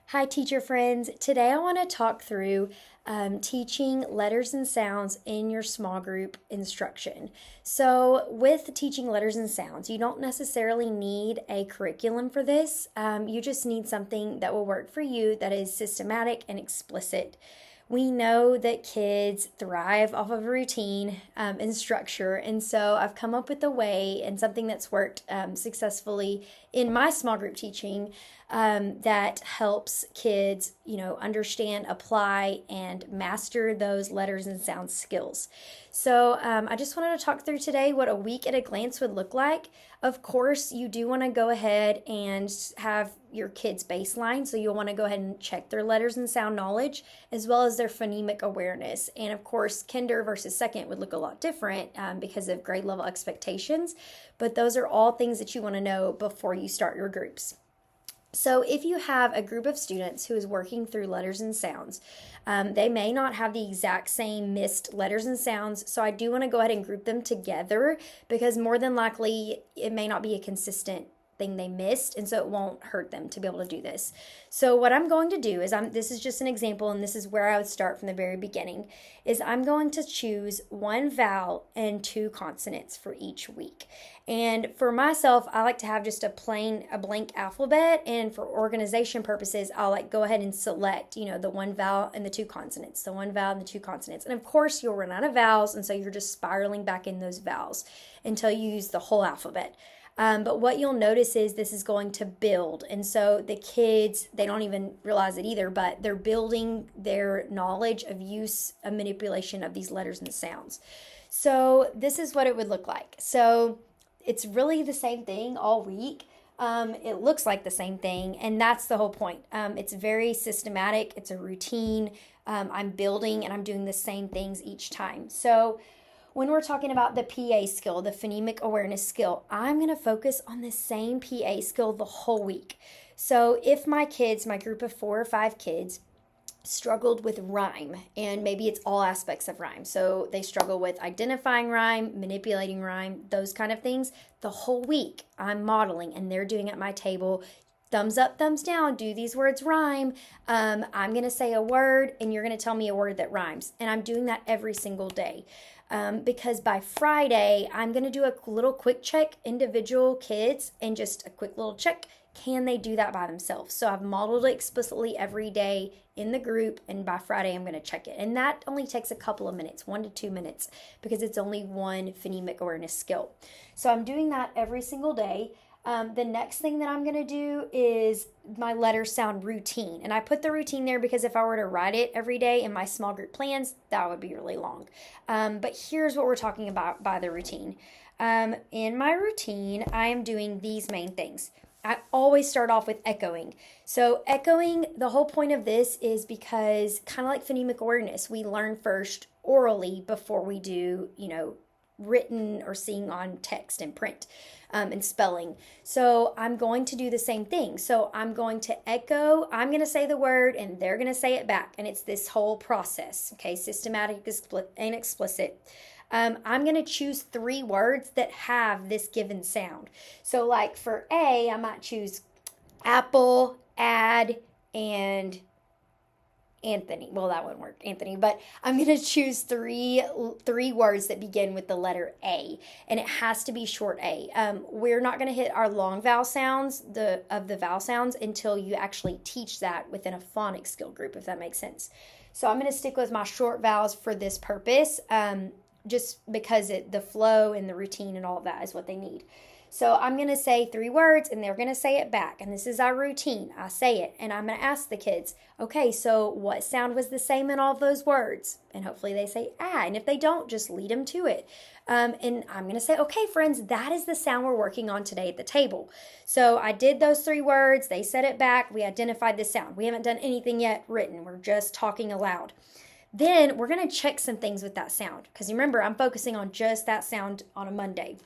Hi, teacher friends. Today I want to talk through teaching letters and sounds in your small group instruction. So, with teaching letters and sounds, you don't necessarily need a curriculum for this. You just need something that will work for you that is systematic and explicit. We know that kids thrive off of a routine and structure, and so I've come up with a way and something that's worked successfully in my small group teaching that helps kids, understand, apply, and master those letters and sound skills. So I just wanted to talk through today what a week at a glance would look like. Of course, you do want to go ahead and have your kids' baseline, so you'll want to go ahead and check their letters and sound knowledge as well as their phonemic awareness. And of course, kinder versus second would look a lot different because of grade level expectations, but those are all things that you want to know before you start your groups. So, if you have a group of students who is working through letters and sounds, they may not have the exact same missed letters and sounds. So, I do want to go ahead and group them together because more than likely it may not be a consistent thing they missed, and so it won't hurt them to be able to do this. So what I'm going to do is this is just an example, and this is where I would start from the very beginning, is I'm going to choose one vowel and two consonants for each week. And for myself, I like to have just a blank alphabet, and for organization purposes, I'll go ahead and select, the one vowel and the two consonants, the one vowel and the two consonants. And of course, you'll run out of vowels, and so you're just spiraling back in those vowels until you use the whole alphabet. But what you'll notice is this is going to build. And so the kids, they don't even realize it either, but they're building their knowledge of use of manipulation of these letters and sounds. So this is what it would look like. So it's really the same thing all week. It looks like the same thing, and that's the whole point. It's very systematic, it's a routine. I'm building and I'm doing the same things each time. So when we're talking about the PA skill, the phonemic awareness skill, I'm going to focus on the same PA skill the whole week. So if my kids, my group of 4 or 5 kids, struggled with rhyme, and maybe it's all aspects of rhyme. So they struggle with identifying rhyme, manipulating rhyme, those kind of things. The whole week I'm modeling and they're doing at my table. Thumbs up, thumbs down, do these words rhyme? I'm going to say a word and you're going to tell me a word that rhymes. And I'm doing that every single day. Because by Friday, I'm going to do a little quick check, individual kids, and just a quick little check. Can they do that by themselves? So I've modeled it explicitly every day in the group, and by Friday, I'm going to check it. And that only takes a couple of minutes, 1 to 2 minutes, because it's only one phonemic awareness skill. So I'm doing that every single day. The next thing that I'm going to do is my letter sound routine. And I put the routine there because if I were to write it every day in my small group plans, that would be really long. But here's what we're talking about by the routine. In my routine, I am doing these main things. I always start off with echoing. So echoing, the whole point of this is because kind of like phonemic awareness, we learn first orally before we do, written or seeing on text and print and spelling. So I'm going to do the same thing. So I'm going to echo, I'm going to say the word and they're going to say it back. And it's this whole process, okay, systematic and explicit. I'm going to choose 3 words that have this given sound. So like for A, I might choose apple, add, and Anthony. Well, that wouldn't work, Anthony, but I'm going to choose three words that begin with the letter A, and it has to be short A. We're not going to hit our long vowel sounds, of the vowel sounds, until you actually teach that within a phonics skill group, if that makes sense. So I'm going to stick with my short vowels for this purpose, just because the flow and the routine and all of that is what they need. So I'm going to say 3 words and they're going to say it back. And this is our routine. I say it and I'm going to ask the kids, okay, so what sound was the same in all of those words? And hopefully they say ah. And if they don't, just lead them to it. And I'm going to say, okay, friends, that is the sound we're working on today at the table. So I did those 3 words. They said it back. We identified the sound. We haven't done anything yet written. We're just talking aloud. Then we're going to check some things with that sound. Because remember, I'm focusing on just that sound on a Monday.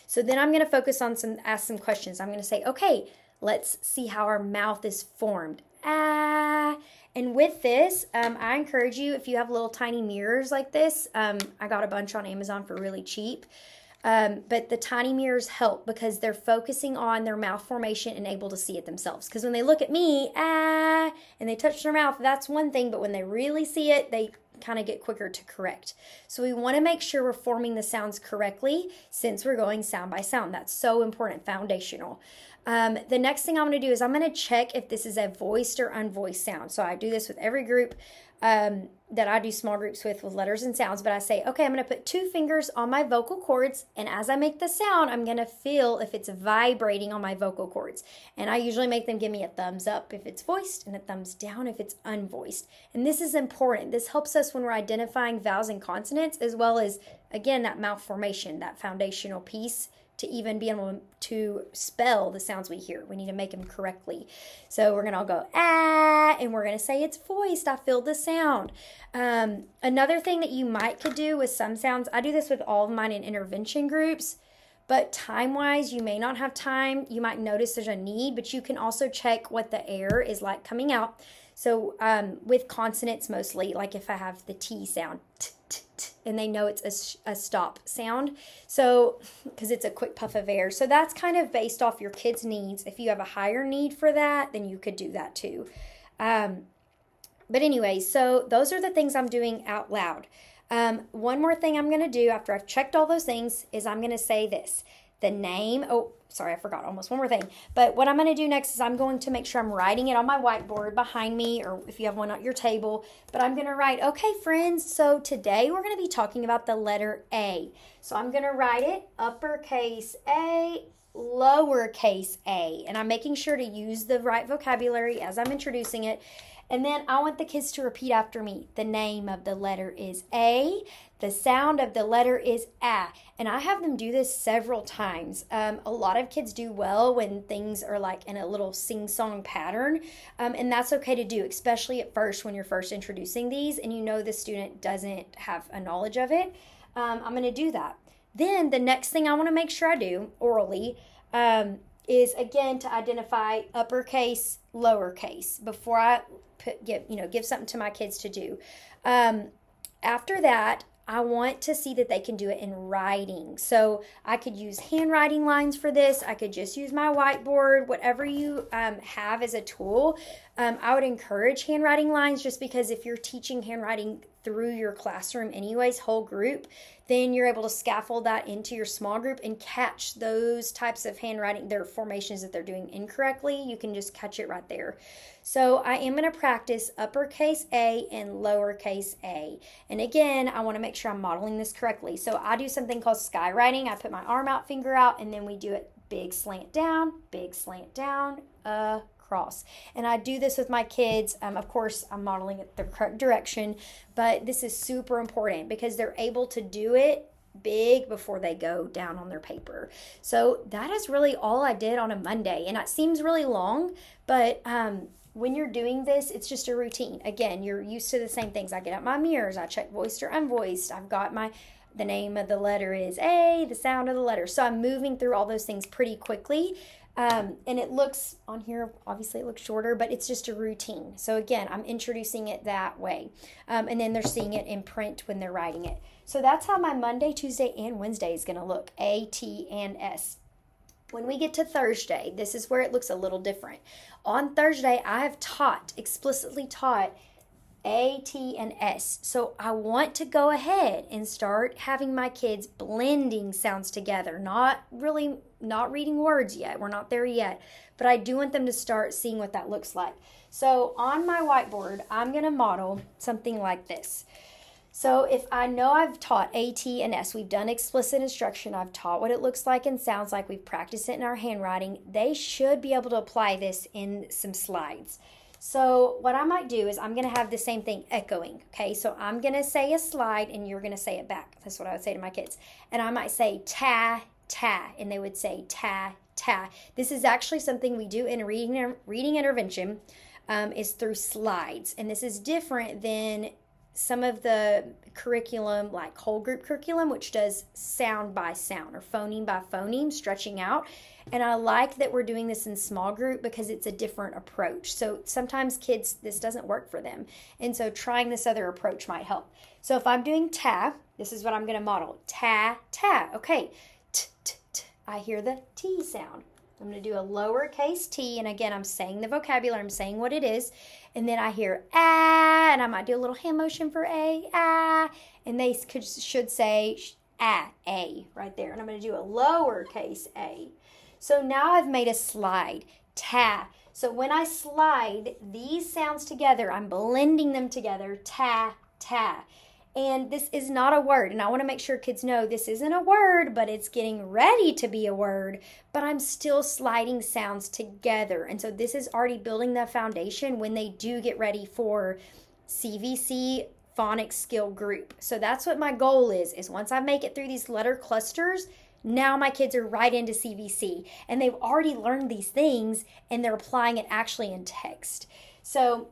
So then I'm going to focus on ask some questions. I'm going to say, okay, let's see how our mouth is formed. Ah. And with this, I encourage you, if you have little tiny mirrors like this, I got a bunch on Amazon for really cheap. But the tiny mirrors help because they're focusing on their mouth formation and able to see it themselves. Because when they look at me, and they touch their mouth, that's one thing. But when they really see it, they kind of get quicker to correct. So we want to make sure we're forming the sounds correctly since we're going sound by sound. That's so important, foundational. The next thing I'm going to do is I'm going to check if this is a voiced or unvoiced sound. So I do this with every group that I do small groups with letters and sounds. But I say, okay, I'm going to put 2 fingers on my vocal cords. And as I make the sound, I'm going to feel if it's vibrating on my vocal cords. And I usually make them give me a thumbs up if it's voiced and a thumbs down if it's unvoiced. And this is important. This helps us when we're identifying vowels and consonants, as well as, again, that mouth formation, that foundational piece to even be able to spell the sounds we hear. We need to make them correctly. So we're going to all go, and we're going to say it's voiced. I feel the sound. Another thing that you could do with some sounds, I do this with all of mine in intervention groups, but time-wise, you may not have time. You might notice there's a need, but you can also check what the air is like coming out. So with consonants mostly, like if I have the T sound, t, t, t, and they know it's a stop sound. So, because it's a quick puff of air. So that's kind of based off your kids' needs. If you have a higher need for that, then you could do that too. But anyway, so those are the things I'm doing out loud. One more thing I'm going to do after I've checked all those things is I'm going to say this. The name, sorry, I forgot almost one more thing. But what I'm going to do next is I'm going to make sure I'm writing it on my whiteboard behind me, or if you have one at your table. But I'm going to write, okay, friends, so today we're going to be talking about the letter A. So I'm going to write it uppercase A, lowercase a. And I'm making sure to use the right vocabulary as I'm introducing it. And then I want the kids to repeat after me. The name of the letter is A. The sound of the letter is A. And I have them do this several times. A lot of kids do well when things are like in a little sing-song pattern. And that's okay to do, especially at first when you're first introducing these and you know the student doesn't have a knowledge of it. I'm going to do that. Then the next thing I want to make sure I do orally is again to identify uppercase, lowercase before I give something to my kids to do. After that, I want to see that they can do it in writing. So I could use handwriting lines for this. I could just use my whiteboard, whatever you have as a tool. I would encourage handwriting lines just because if you're teaching handwriting through your classroom anyways, whole group, then you're able to scaffold that into your small group and catch those types of handwriting, their formations that they're doing incorrectly. You can just catch it right there. So I am going to practice uppercase A and lowercase a. And again, I want to make sure I'm modeling this correctly. So I do something called skywriting. I put my arm out, finger out, and then we do it big slant down, across. And I do this with my kids. Of course, I'm modeling it the correct direction, but this is super important because they're able to do it big before they go down on their paper. So that is really all I did on a Monday. And it seems really long, but when you're doing this, it's just a routine. Again, you're used to the same things. I get out my mirrors, I check voiced or unvoiced. I've got the name of the letter is A, the sound of the letter. So I'm moving through all those things pretty quickly. And it looks on here, obviously it looks shorter, but it's just a routine. So again, I'm introducing it that way. And then they're seeing it in print when they're writing it. So that's how my Monday, Tuesday, and Wednesday is going to look, A, T, and S. When we get to Thursday, this is where it looks a little different. On Thursday, I have explicitly taught A, T, and S. So I want to go ahead and start having my kids blending sounds together. Not reading words yet. We're not there yet. But I do want them to start seeing what that looks like. So on my whiteboard, I'm going to model something like this. So if I know I've taught A, T, and S, we've done explicit instruction, I've taught what it looks like and sounds like, we've practiced it in our handwriting, they should be able to apply this in some slides. So what I might do is I'm going to have the same thing echoing, okay? So I'm going to say a slide and you're going to say it back. That's what I would say to my kids. And I might say ta, ta, and they would say ta, ta. This is actually something we do in reading intervention is through slides. And this is different than some of the curriculum, like whole group curriculum, which does sound by sound or phoneme by phoneme, stretching out. And I like that we're doing this in small group because it's a different approach. So sometimes kids, this doesn't work for them. And so trying this other approach might help. So if I'm doing ta, this is what I'm going to model. Ta, ta. Okay. I hear the T sound. I'm going to do a lowercase t, and again, I'm saying the vocabulary, I'm saying what it is, and then I hear ah, and I might do a little hand motion for a, ah, and they should say a, right there, and I'm going to do a lowercase a. So now I've made a slide, ta. So when I slide these sounds together, I'm blending them together, ta, ta. And this is not a word. And I want to make sure kids know this isn't a word, but it's getting ready to be a word. But I'm still sliding sounds together. And so this is already building the foundation when they do get ready for CVC phonics skill group. So that's what my goal is once I make it through these letter clusters, now my kids are right into CVC. And they've already learned these things and they're applying it actually in text. So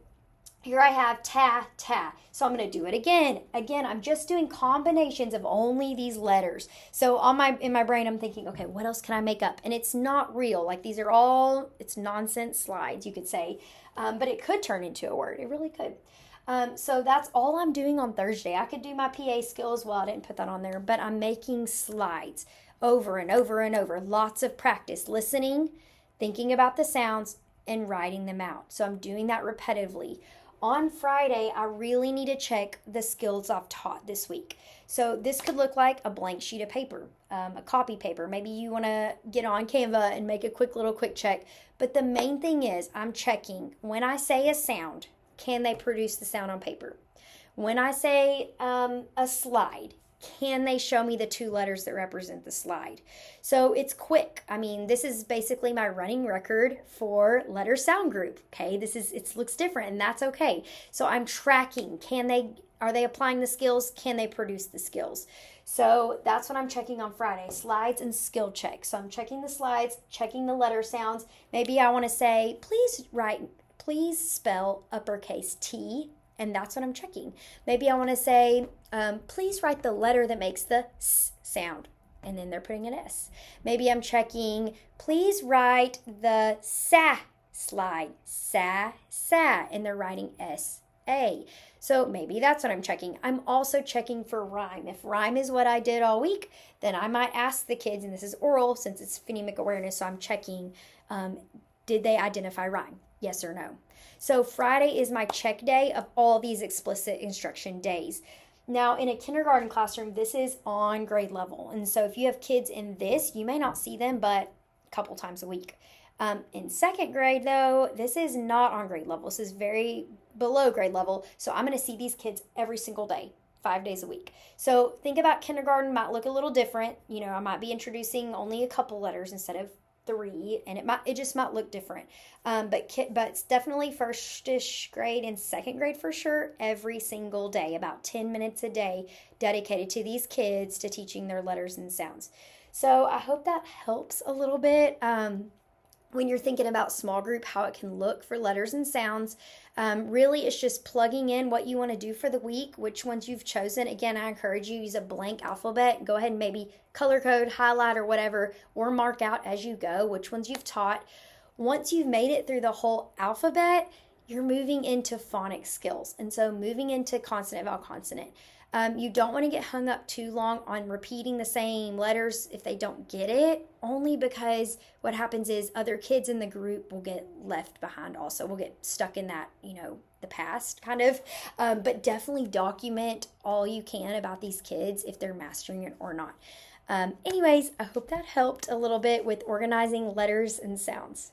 here I have ta, ta. So I'm going to do it again. Again, I'm just doing combinations of only these letters. So in my brain, I'm thinking, okay, what else can I make up? And it's not real. Like these are all, it's nonsense slides, you could say. But it could turn into a word. It really could. So that's all I'm doing on Thursday. I could do my PA skill as well. I didn't put that on there. But I'm making slides over and over and over. Lots of practice. Listening, thinking about the sounds, and writing them out. So I'm doing that repetitively. On Friday, I really need to check the skills I've taught this week. So this could look like a blank sheet of paper, a copy paper. Maybe you want to get on Canva and make a quick check. But the main thing is I'm checking when I say a sound, can they produce the sound on paper? When I say a slide, can they show me the two letters that represent the slide? So it's quick. I mean, this is basically my running record for letter sound group. Okay, it looks different, and that's okay. So I'm tracking. Are they applying the skills? Can they produce the skills? So that's what I'm checking on Friday, slides and skill check. So I'm checking the slides, checking the letter sounds. Maybe I want to say, please spell uppercase T. And that's what I'm checking. Maybe I want to say, please write the letter that makes the S sound. And then they're putting an S. Maybe I'm checking, please write the SA slide. Sa, sa. And they're writing S-A. So maybe that's what I'm checking. I'm also checking for rhyme. If rhyme is what I did all week, then I might ask the kids, and this is oral since it's phonemic awareness, so I'm checking, did they identify rhyme? Yes or no? So Friday is my check day of all these explicit instruction days. Now, in a kindergarten classroom, this is on grade level. And so if you have kids in this, you may not see them but a couple times a week. In second grade, though, this is not on grade level. This is very below grade level. So I'm going to see these kids every single day, 5 days a week. So think about kindergarten might look a little different. You know, I might be introducing only a couple letters instead of 3, and it just might look different. But it's definitely first-ish grade and second grade for sure, every single day, about 10 minutes a day dedicated to these kids to teaching their letters and sounds. So I hope that helps a little bit. When you're thinking about small group, how it can look for letters and sounds. Really, it's just plugging in what you want to do for the week, which ones you've chosen. Again, I encourage you to use a blank alphabet. Go ahead and maybe color code, highlight, or whatever, or mark out as you go which ones you've taught. Once you've made it through the whole alphabet, you're moving into phonics skills. And so moving into consonant, vowel, consonant. You don't want to get hung up too long on repeating the same letters if they don't get it, only because what happens is other kids in the group will get left behind also. We'll get stuck in that, the past kind of. But definitely document all you can about these kids if they're mastering it or not. Anyways, I hope that helped a little bit with organizing letters and sounds.